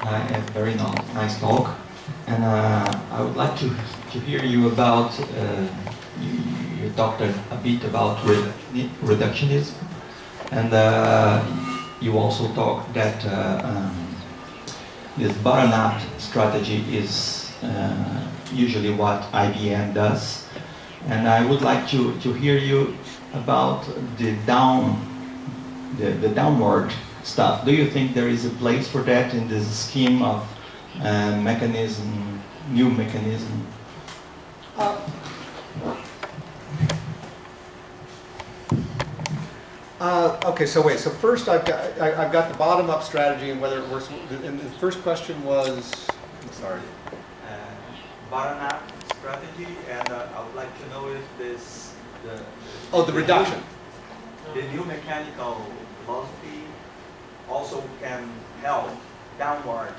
a very nice talk, and I would like to hear you about, you talked a bit about reductionism, and you also talked that this bottom-up strategy is usually what IBM does, and I would like to hear you about the downward stuff. Do you think there is a place for that in this scheme of mechanism, new mechanism? Okay, so wait. So first, I've got the bottom-up strategy, and whether it works. And the first question was, I'm sorry. Bottom-up strategy, and I would like to know if this the reduction. The new mechanical philosophy also can help downward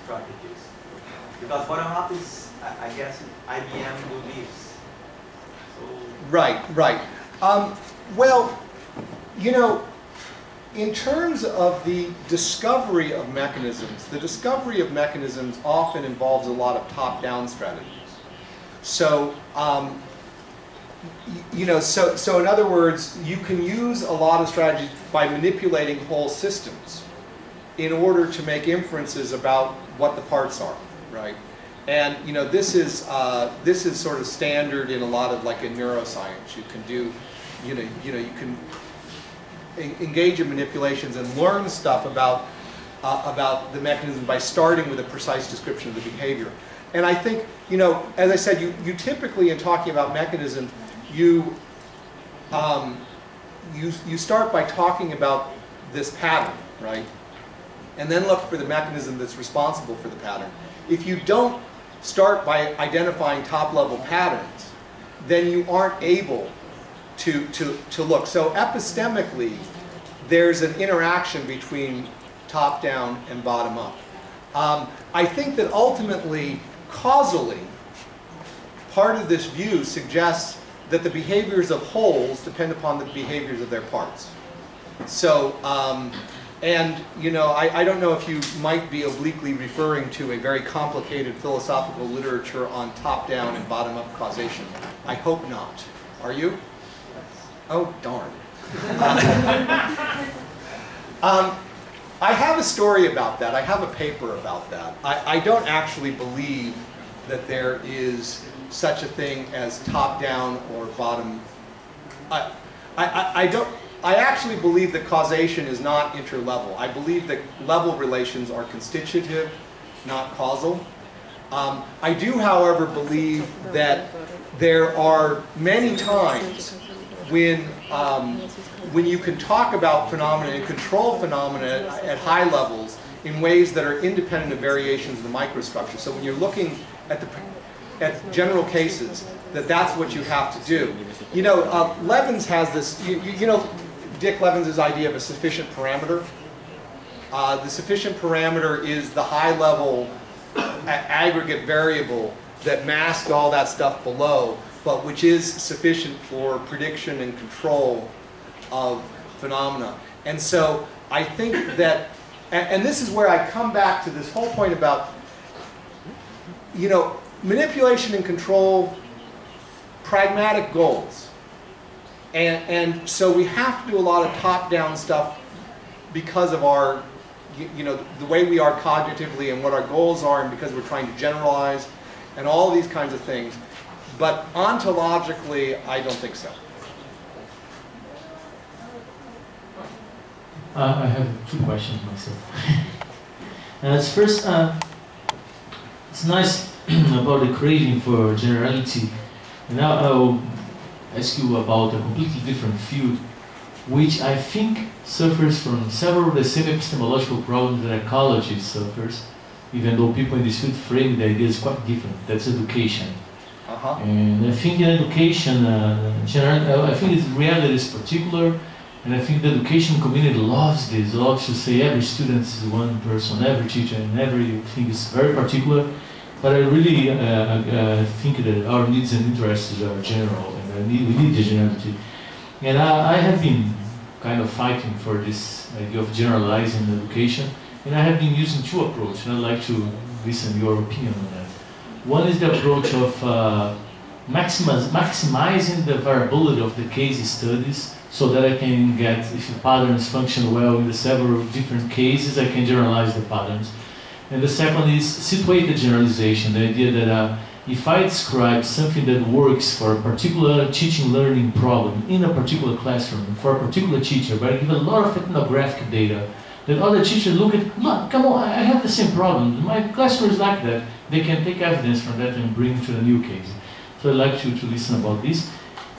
strategies, because bottom-up is, I guess, IBM believes. So Right. Well, you know, in terms of the discovery of mechanisms, the discovery of mechanisms often involves a lot of top-down strategies. So, you know, so in other words, you can use a lot of strategies by manipulating whole systems in order to make inferences about what the parts are, right? And you know, this is sort of standard in a lot of, like, in neuroscience. You can do, you can engage in manipulations and learn stuff about the mechanism by starting with a precise description of the behavior. And I think, you know, as I said, you typically, in talking about mechanisms, you start by talking about this pattern, right? And then look for the mechanism that's responsible for the pattern. If you don't start by identifying top-level patterns, then you aren't able to look. So epistemically, there's an interaction between top-down and bottom-up. I think that ultimately, causally, part of this view suggests that the behaviors of wholes depend upon the behaviors of their parts. So, and you know, I don't know if you might be obliquely referring to a very complicated philosophical literature on top-down and bottom-up causation. I hope not. Are you? Oh, darn. I have a story about that. I have a paper about that. I don't actually believe that there is such a thing as top-down or bottom. I actually believe that causation is not interlevel. I believe that level relations are constitutive, not causal. I do, however, believe that there are many times when you can talk about phenomena and control phenomena at high levels in ways that are independent of variations in the microstructure. So when you're looking at general cases, that's what you have to do. You know, Levins has this, you know, Dick Levins' idea of a sufficient parameter. The sufficient parameter is the high-level aggregate variable that masks all that stuff below, but which is sufficient for prediction and control of phenomena. And so I think that, and this is where I come back to this whole point about, you know, manipulation and control, pragmatic goals. And so we have to do a lot of top-down stuff because of our, you know, the way we are cognitively and what our goals are, and because we're trying to generalize and all these kinds of things. But ontologically, I don't think so. I have two questions myself. First, it's nice about the craving for generality. And now I'll ask you about a completely different field, which I think suffers from several of the same epistemological problems that ecology suffers, even though people in this field frame the ideas quite different. That's education. And I think in education, I think its reality is particular, and I think the education community loves this, loves to say every student is one person, every teacher, and everything is very particular. But I really think that our needs and interests are general, and we need the generality. And I have been kind of fighting for this idea of generalizing education, And I have been using two approaches, and I'd like to listen to your opinion on that. One is the approach of maximizing the variability of the case studies, so that I can get, if the patterns function well in the several different cases, I can generalize the patterns. And the second is situated generalization, the idea that if I describe something that works for a particular teaching learning problem in a particular classroom, for a particular teacher, but I give a lot of ethnographic data, that other teachers look at, look, come on, I have the same problem, my classroom is like that. They can take evidence from that and bring to the new case. So I'd like to listen about this.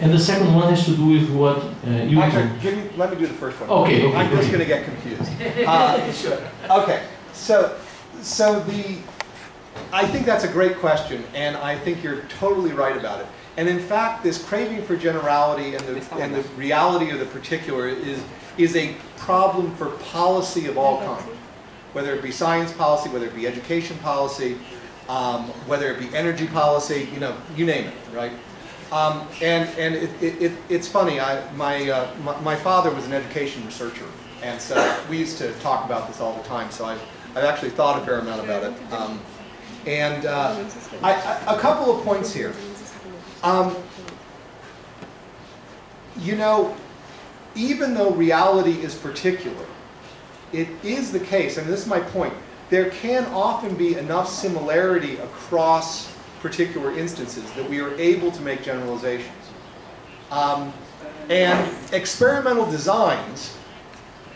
And the second one has to do with what you... Actually, let me do the first one. Okay, okay. I'm just going to get confused. Okay, I think that's a great question, and I think you're totally right about it. And in fact, this craving for generality and the reality of the particular is a problem for policy of all kinds. Whether it be science policy, whether it be education policy, whether it be energy policy, you name it, right? And it's funny. My father was an education researcher, and so we used to talk about this all the time. So I've actually thought a fair amount about it. A couple of points here. Even though reality is particular, it is the case, and this is my point, there can often be enough similarity across particular instances that we are able to make generalizations. And experimental designs,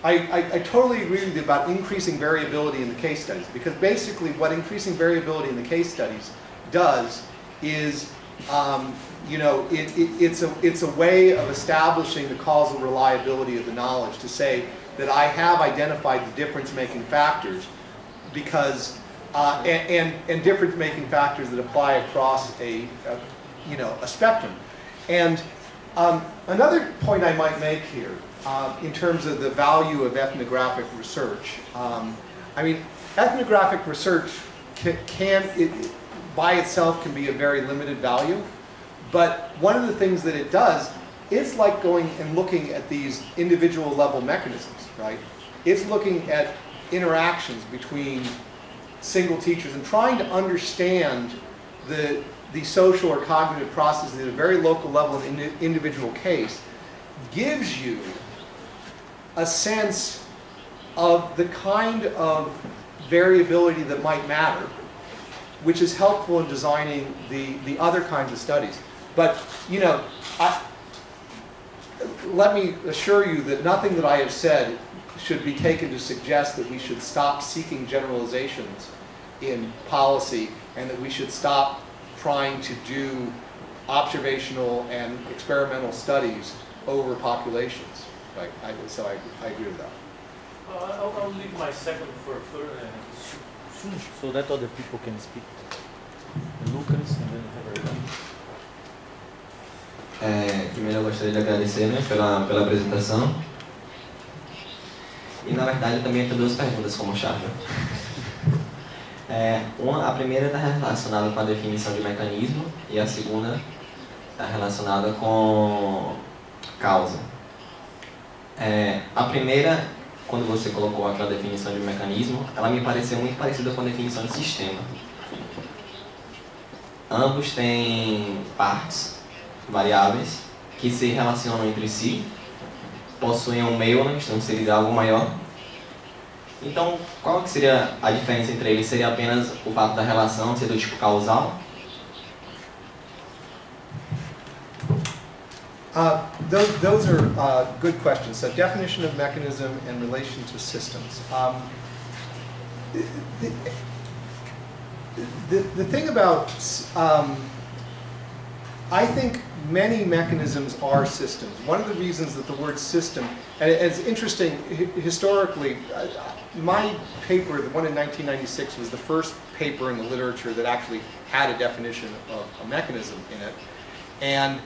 I totally agree with you about increasing variability in the case studies, because basically what increasing variability in the case studies does is, it's a way of establishing the causal reliability of the knowledge, to say that I have identified the difference-making factors, because and difference-making factors that apply across a spectrum. And another point I might make here, in terms of the value of ethnographic research, ethnographic research by itself can be a very limited value, but one of the things that it does, it's like going and looking at these individual level mechanisms, right? It's looking at interactions between single teachers and trying to understand the social or cognitive processes at a very local level in an individual case, gives you a sense of the kind of variability that might matter, which is helpful in designing the other kinds of studies. But, let me assure you that nothing that I have said should be taken to suggest that we should stop seeking generalizations in policy, and that we should stop trying to do observational and experimental studies over populations. Right? So I agree with that. I'll leave my second for soon, so that other people can speak. Lucas, and then everybody. Primeiro eu gostaria de agradecer, pela apresentação. E na verdade eu também tenho duas perguntas como chave. A primeira está relacionada com a definição de mecanismo e a segunda está relacionada com causa. A primeira, quando você colocou aquela definição de mecanismo, ela me pareceu muito parecida com a definição de sistema. Ambos têm partes, variáveis, que se relacionam entre si, possuem um meio, estão inseridos em algo maior. Então, qual que seria a diferença entre eles? Seria apenas o fato da relação ser do tipo causal? Those are good questions. So, definition of mechanism and relation to systems. The thing about, I think many mechanisms are systems. One of the reasons that the word system, and it's interesting, historically, my paper, the one in 1996, was the first paper in the literature that actually had a definition of a mechanism in it. And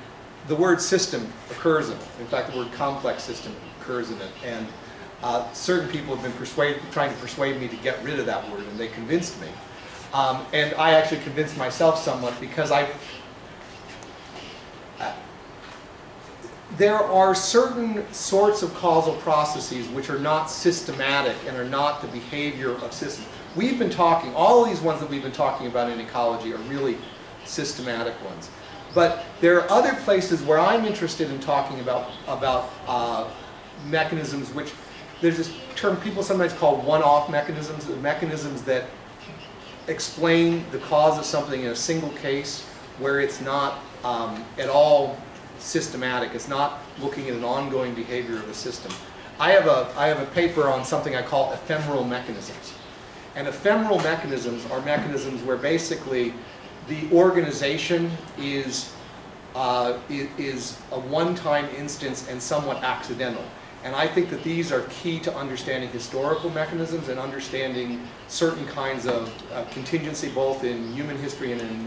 the word system occurs in it. In fact, the word complex system occurs in it. And certain people have been trying to persuade me to get rid of that word, and they convinced me. And I actually convinced myself somewhat, because there are certain sorts of causal processes which are not systematic and are not the behavior of systems. We've been talking, all of these ones that we've been talking about in ecology are really systematic ones. But there are other places where I'm interested in talking about mechanisms which, there's this term people sometimes call one-off mechanisms, mechanisms that explain the cause of something in a single case where it's not at all systematic. It's not looking at an ongoing behavior of a system. I have a paper on something I call ephemeral mechanisms. And ephemeral mechanisms are mechanisms where basically the organization is a one-time instance and somewhat accidental. And I think that these are key to understanding historical mechanisms and understanding certain kinds of contingency, both in human history and in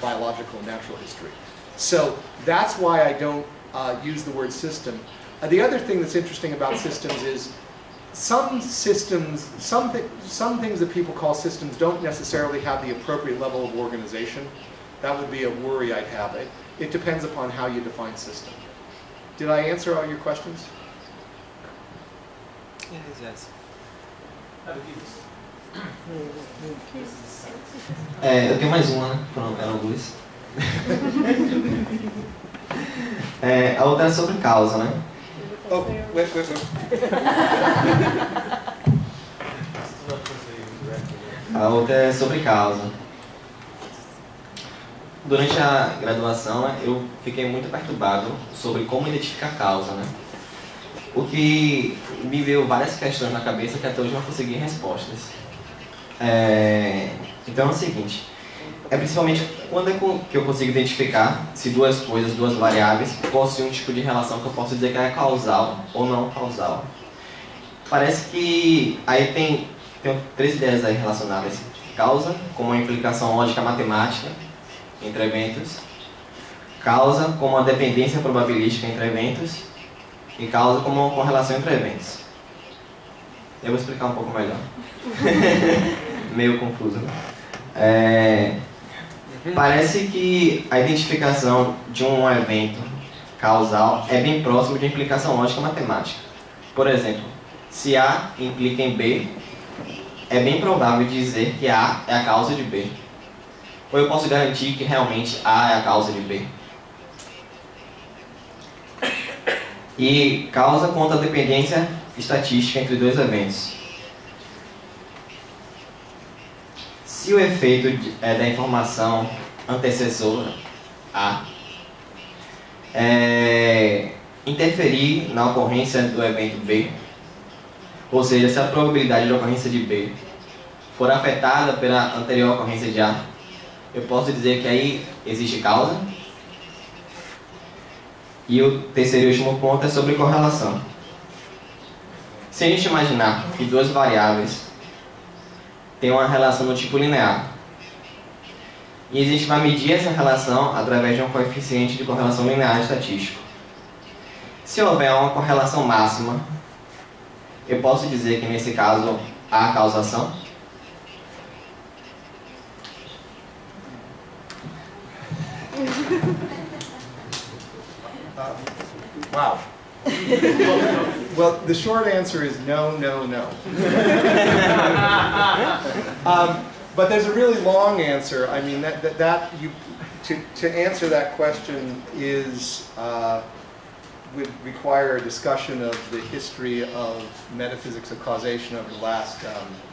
biological and natural history. So that's why I don't use the word system. The other thing that's interesting about systems is some systems, some things that people call systems don't necessarily have the appropriate level of organization. That would be a worry I'd have. It depends upon how you define system. Did I answer all your questions? Yes. Eu tenho mais uma, né? Eram duas. A outra é sobre causa, né? Oh, wait. A outra é sobre causa. Durante a graduação, né, eu fiquei muito perturbado sobre como identificar causa, né? O que me veio várias questões na cabeça que até hoje não consegui respostas. Então é o seguinte, principalmente quando é que eu consigo identificar se duas coisas, duas variáveis, possuem um tipo de relação que eu posso dizer que é causal ou não causal. Parece que aí tem três ideias aí relacionadas. Causa, como uma implicação lógica matemática entre eventos. Causa, como uma dependência probabilística entre eventos. E causa, como uma correlação entre eventos. Eu vou explicar um pouco melhor. Meio confuso. Parece que a identificação de um evento causal é bem próximo de implicação lógica matemática. Por exemplo, se A implica em B, é bem provável dizer que A é a causa de B. Ou eu posso garantir que realmente A é a causa de B. E causa conta a dependência estatística entre dois eventos. Se o efeito da informação antecessora A interferir na ocorrência do evento B, ou seja, se a probabilidade de ocorrência de B for afetada pela anterior ocorrência de A, eu posso dizer que aí existe causa. E o terceiro e último ponto é sobre correlação. Se a gente imaginar que duas variáveis têm uma relação do tipo linear, e a gente vai medir essa relação através de um coeficiente de correlação linear estatístico. Se houver uma correlação máxima, eu posso dizer que nesse caso há causação? Wow. Well, the short answer is no. But there's a really long answer. I mean, to answer that question would require a discussion of the history of metaphysics of causation over the last,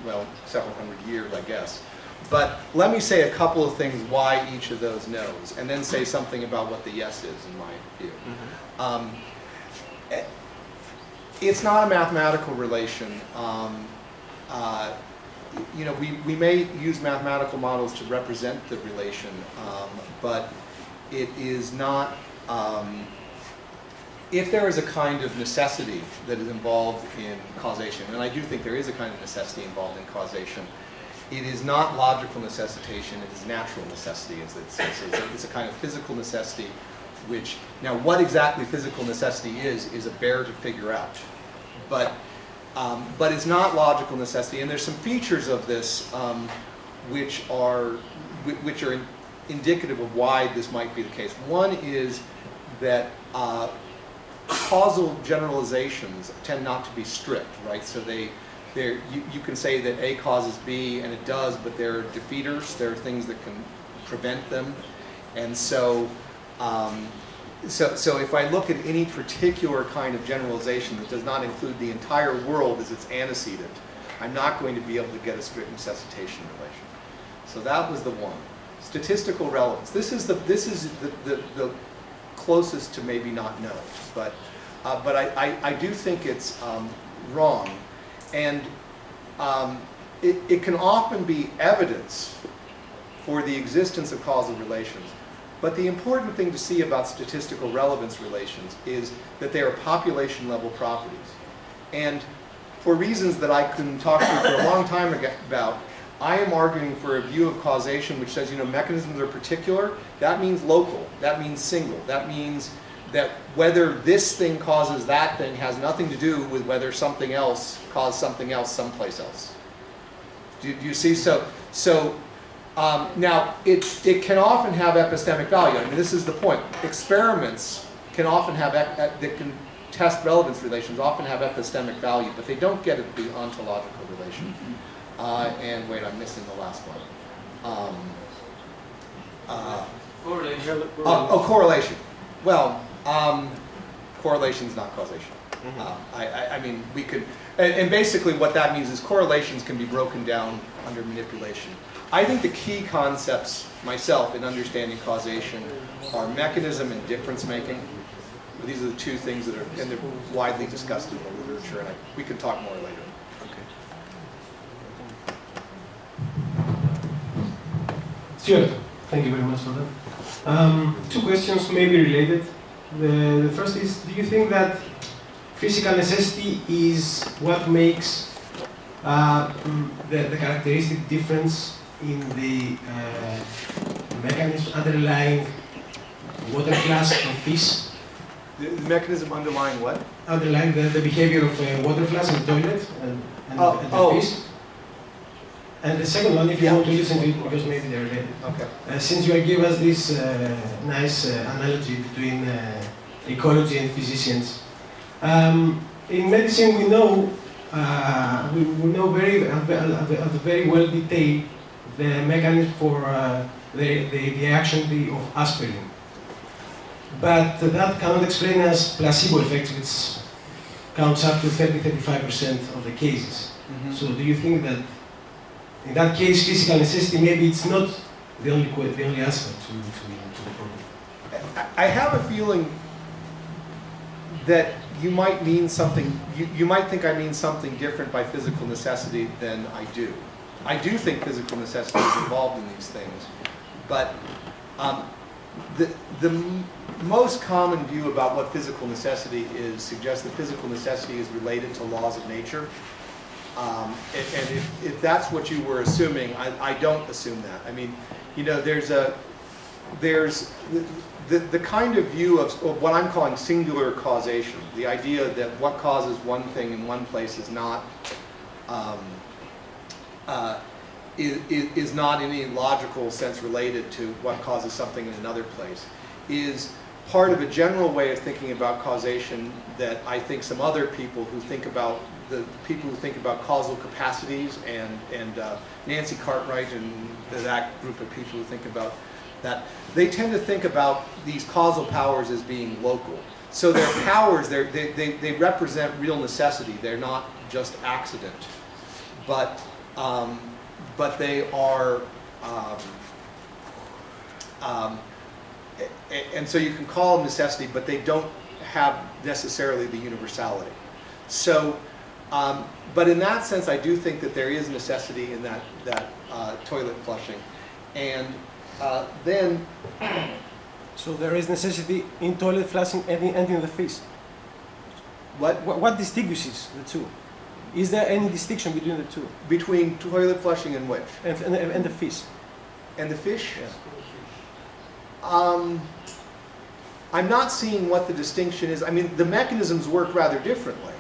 well, several hundred years, I guess. But let me say a couple of things why each of those knows, and then say something about what the yes is, in my view. It's not a mathematical relation. You know, we may use mathematical models to represent the relation, but it is not. If there is a kind of necessity that is involved in causation, and I do think there is a kind of necessity involved in causation, it is not logical necessitation, it is natural necessity. It's a kind of physical necessity, which, now what exactly physical necessity is a bear to figure out. But it's not logical necessity, and there's some features of this which are indicative of why this might be the case. One is that causal generalizations tend not to be strict, right? So you can say that A causes B, and it does, but there are defeaters. There are things that can prevent them. And so, so if I look at any particular kind of generalization that does not include the entire world as its antecedent, I'm not going to be able to get a strict necessitation relation. So that was the one. Statistical relevance. This is the closest to maybe not known, but I do think it's wrong, and it can often be evidence for the existence of causal relations. But the important thing to see about statistical relevance relations is that they are population level properties. And for reasons that I can talk to you for a long time about, I am arguing for a view of causation which says, you know, mechanisms are particular. That means local. That means single. That means that whether this thing causes that thing has nothing to do with whether something else caused something else someplace else. Do you see? Now, it can often have epistemic value. I mean, this is the point. Experiments can often have, that can test relevance relations, often have epistemic value, but they don't get at the ontological relation. And wait, I'm missing the last one. Correlation. Correlation. Well, correlation is not causation. I mean, we could, and basically what that means is correlations can be broken down under manipulation. I think the key concepts, myself, in understanding causation are mechanism and difference making. These are the two things that are, and they're widely discussed in the literature, and we can talk more later. Stuart, thank you very much for that. Two questions may be related. The first is, do you think that physical necessity is what makes the characteristic difference in the mechanism underlying water class of fish? The mechanism underlying what? Underlying the behavior of water flash in the toilet and the fish. And the second one, if you want to listen to it, because maybe they're related. Okay. Since you gave us this nice analogy between ecology and physicians, in medicine we know very well detailed the mechanism for the action of aspirin. But that cannot explain us placebo effects, which counts up to 30–35% of the cases. So do you think that in that case, physical necessity, maybe it's not the only aspect to the problem? I have a feeling that you might mean something, you might think I mean something different by physical necessity than I do. I do think physical necessity is involved in these things, but the most common view about what physical necessity is suggests that physical necessity is related to laws of nature. And if that's what you were assuming, I don't assume that. I mean, you know, there's the kind of view of what I'm calling singular causation, the idea that what causes one thing in one place is not is not in any logical sense related to what causes something in another place, is part of a general way of thinking about causation that I think some other people who think about the people who think about causal capacities and Nancy Cartwright and that group of people who think about that, they tend to think about these causal powers as being local. So their powers, they represent real necessity. They're not just accident, but they are, and so you can call them necessity, but they don't have necessarily the universality. So, but in that sense, I do think that there is necessity in that toilet flushing, and then. So there is necessity in toilet flushing and in the fish. What distinguishes the two? Is there any distinction between the two? Between toilet flushing and which? And the fish. And the fish? Yeah. I'm not seeing what the distinction is. I mean, the mechanisms work rather differently.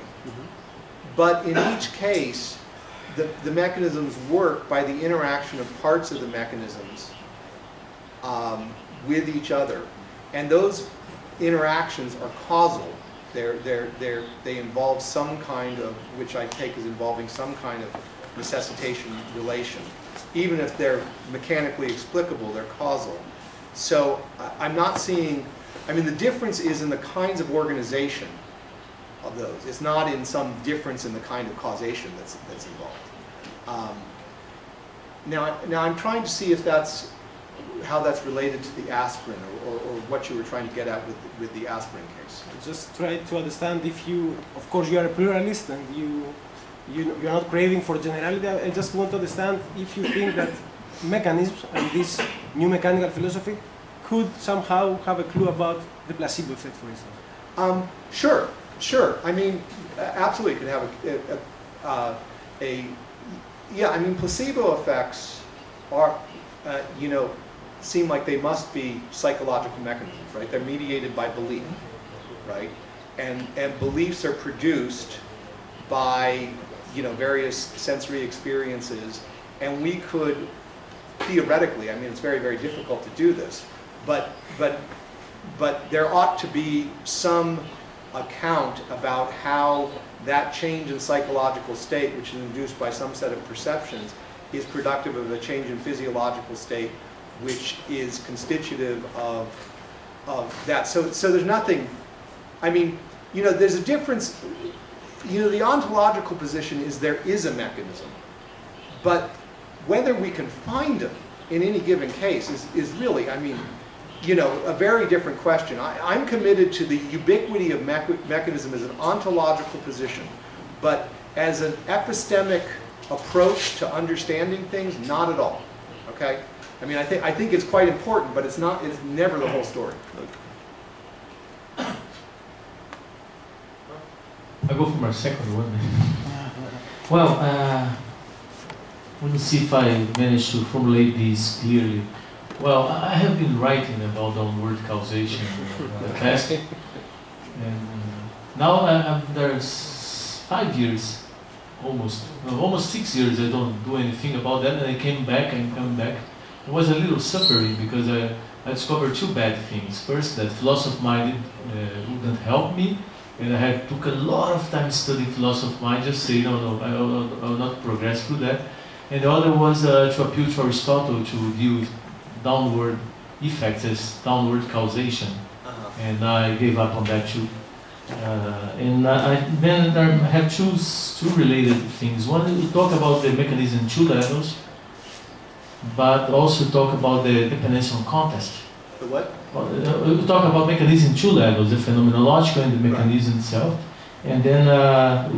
But in each case, the mechanisms work by the interaction of parts of the mechanisms with each other. And those interactions are causal. They involve some kind of, which I take as involving some kind of necessitation relation. Even if they're mechanically explicable, they're causal. So I'm not seeing, I mean, the difference is in the kinds of organization of those. It's not in some difference in the kind of causation that's involved. Now I'm trying to see if that's, how that's related to the aspirin, or what you were trying to get at with the aspirin case. Just try to understand if you, of course you are a pluralist and you're not craving for generality. I just want to understand if you think that mechanisms and this new mechanical philosophy could somehow have a clue about the placebo effect, for instance. Sure. I mean, absolutely could have yeah, I mean, placebo effects are, you know, seem like they must be psychological mechanisms, right? They're mediated by belief, right? And beliefs are produced by, you know, various sensory experiences, and we could theoretically, I mean, it's very, very difficult to do this, but there ought to be some account about how that change in psychological state, which is induced by some set of perceptions, is productive of a change in physiological state, which is constitutive of that. So there's nothing, I mean, you know, there's a difference. You know, the ontological position is there is a mechanism, but whether we can find them in any given case is really, I mean, you know, a very different question. I'm committed to the ubiquity of mechanism as an ontological position, but as an epistemic approach to understanding things, not at all. Okay? I mean, I think it's quite important, but it's not. It's never the whole story. I'll go for my second one. Well, let me see if I manage to formulate these clearly. Well, I have been writing about downward causation in the past, and now there's 5 years, almost 6 years. I don't do anything about that, and I came back and come back. It was a little suffering because I discovered two bad things. First, that philosophy of mind wouldn't help me, and I took a lot of time studying philosophy of mind. Just say no, I will not progress through that. And the other was to appeal to Aristotle to deal with downward effects as downward causation, and I gave up on that too. Then I have two related things. One, we talk about the mechanism in 2 levels, but also talk about the dependence on context. The what? We talk about mechanism in 2 levels, the phenomenological and the mechanism itself. And then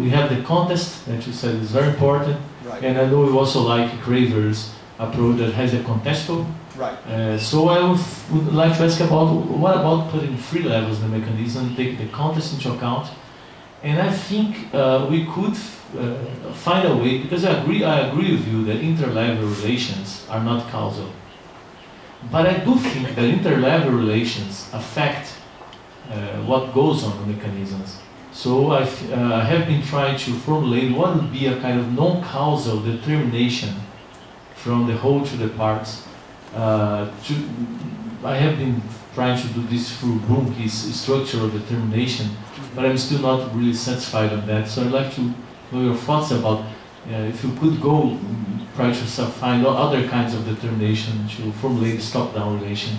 we have the context that you said is very important. Right. And I know you also like Craver's approach that has a contextual. Right. So I would like to ask about, what about putting 3 levels in the mechanism, take the context into account? And I think we could find a way, because I agree with you that interlevel relations are not causal. But I do think that interlevel relations affect what goes on in mechanisms. So I have been trying to formulate what would be a kind of non-causal determination from the whole to the parts. I have been trying to do this through Brunke's structural determination, but I'm still not really satisfied on that. So I'd like to know your thoughts about if you could go try to find other kinds of determination to formulate this top-down relation.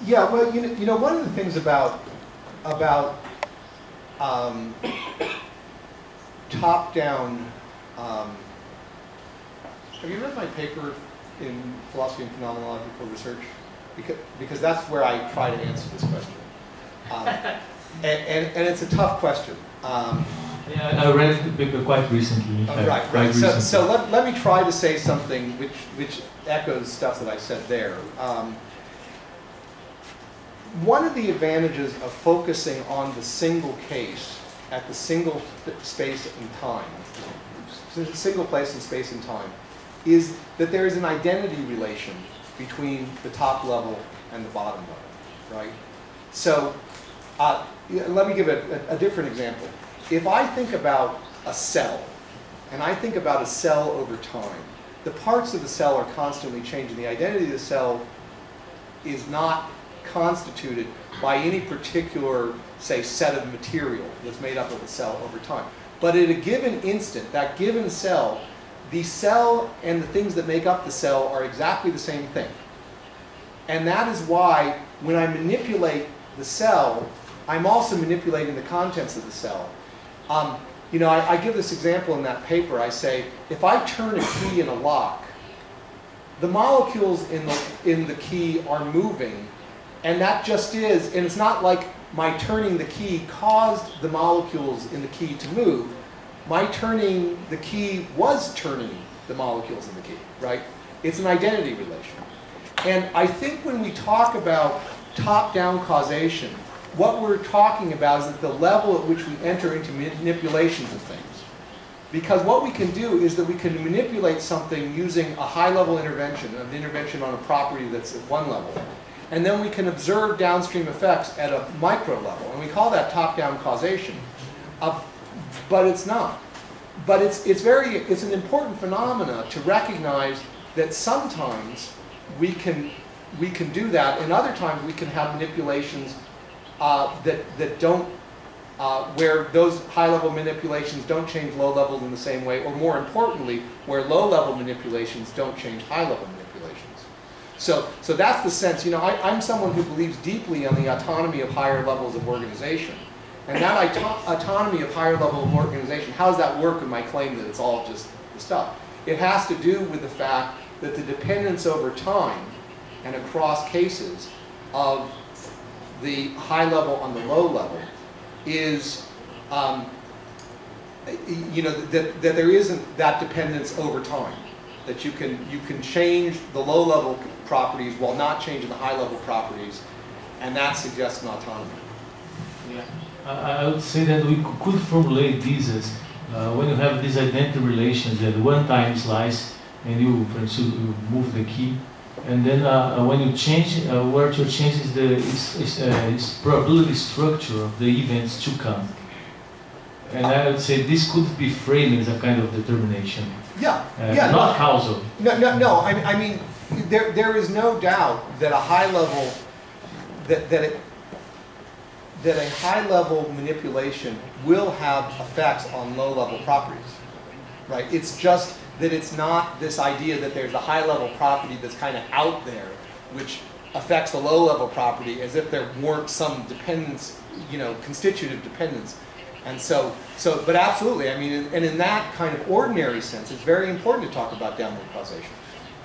Yeah, well, you know, one of the things about top-down. Have you read my paper in philosophy and phenomenological research? Because that's where I try to answer this question. And it's a tough question. Yeah, I read the paper quite recently. In fact, right. So let me try to say something which echoes stuff that I said there. One of the advantages of focusing on the single case at the single space and time, single place and space and time, is that there is an identity relation between the top level and the bottom level, right? So let me give a different example. If I think about a cell, and I think about a cell over time, the parts of the cell are constantly changing. The identity of the cell is not constituted by any particular, say, set of material that's made up of the cell over time. But at a given instant, that given cell, the cell and the things that make up the cell are exactly the same thing. And that is why when I manipulate the cell, I'm also manipulating the contents of the cell. You know, I give this example in that paper. I say, if I turn a key in a lock, the molecules in the key are moving, and that just is, and it's not like my turning the key caused the molecules in the key to move. My turning the key was turning the molecules in the key, right? It's an identity relation. And I think when we talk about top-down causation, what we're talking about is at the level at which we enter into manipulations of things. Because what we can do is that we can manipulate something using a high-level intervention, an intervention on a property that's at one level. And then we can observe downstream effects at a micro level. And we call that top-down causation. But it's not. But it's an important phenomena to recognize that sometimes we can do that, and other times we can have manipulations that don't, where those high-level manipulations don't change low levels in the same way, or more importantly, where low-level manipulations don't change high-level manipulations. So that's the sense. You know, I'm someone who believes deeply on the autonomy of higher levels of organization. And that autonomy of higher level of organization, how does that work in my claim that it's all just the stuff? It has to do with the fact that the dependence over time and across cases of the high level on the low level is, you know, that there isn't that dependence over time. That you can change the low level properties while not changing the high level properties, and that suggests an autonomy. Yeah. I would say that we could formulate this as when you have these identity relations that one time slice and you, for instance, you move the key, and then when you change, what you change is the probability structure of the events to come. And I would say this could be framed as a kind of determination. Yeah, not causal. No. I mean, there is no doubt that a high level, that a high-level manipulation will have effects on low-level properties, right? It's just that it's not this idea that there's a high-level property that's kind of out there, which affects the low-level property as if there weren't some dependence, you know, constitutive dependence. And but absolutely, I mean, and in that kind of ordinary sense, it's very important to talk about downward causation.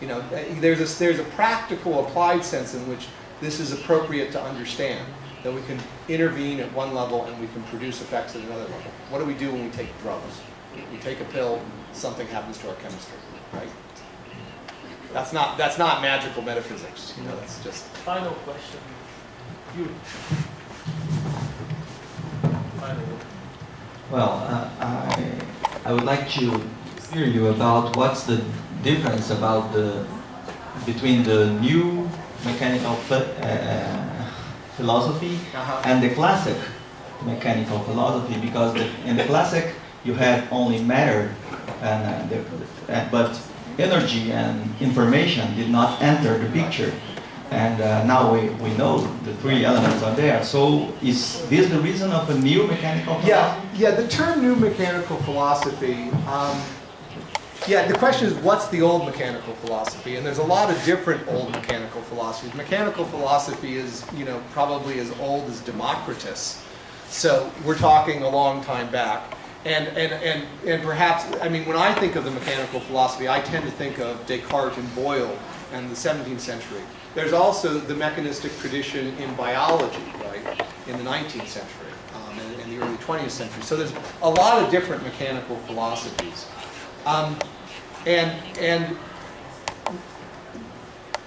You know, there's a practical applied sense in which this is appropriate to understand. That we can intervene at one level and we can produce effects at another level. What do we do when we take drugs? We take a pill, something happens to our chemistry, right? That's not magical metaphysics. You know, that's just. Final question. You. Final. Well, I would like to hear you about what's the difference between the new mechanical philosophy and the classic mechanical philosophy, because in the classic you had only matter, but energy and information did not enter the picture. And now we know the three elements are there. So is this the reason of a new mechanical philosophy? Yeah. The term new mechanical philosophy. Yeah, the question is, what's the old mechanical philosophy? And there's a lot of different old mechanical philosophies. Mechanical philosophy is, you know, probably as old as Democritus. So we're talking a long time back. And perhaps, I mean, when I think of the mechanical philosophy, I tend to think of Descartes and Boyle and the 17th century. There's also the mechanistic tradition in biology, right, in the 19th century and the early 20th century. So there's a lot of different mechanical philosophies. And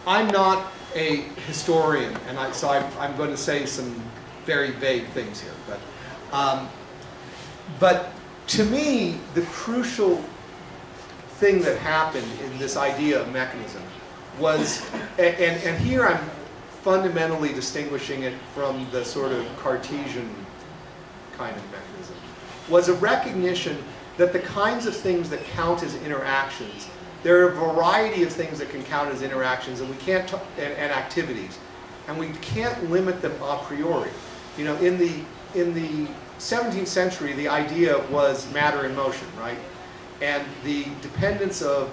I'm not a historian, and so I'm going to say some very vague things here. But to me, the crucial thing that happened in this idea of mechanism was, and here I'm fundamentally distinguishing it from the sort of Cartesian kind of mechanism, was a recognition that the kinds of things that count as interactions, there are a variety of things that can count as interactions, and we can't and activities, and we can't limit them a priori. You know, in the 17th century, the idea was matter in motion, right? And the dependence of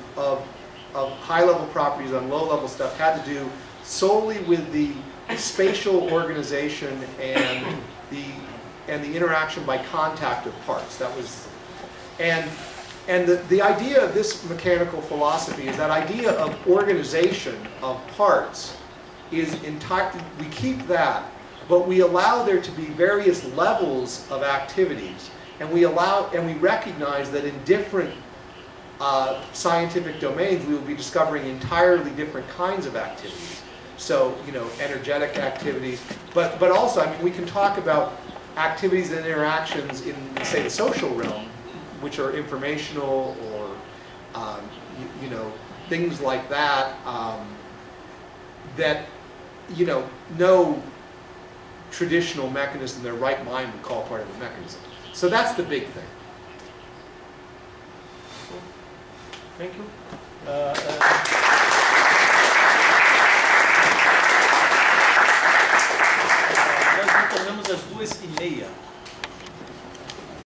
high-level properties on low-level stuff had to do solely with the spatial organization and the interaction by contact of parts. That was, and the idea of this mechanical philosophy is that idea of organization of parts is entire. We keep that, but we allow there to be various levels of activities, and we recognize that in different scientific domains we will be discovering entirely different kinds of activities. So, you know, energetic activities, but also, I mean, we can talk about activities and interactions in, say, the social realm, which are informational or, you know, things like that, that, you know, no traditional mechanism in their right mind would call part of the mechanism. So that's the big thing. Thank you.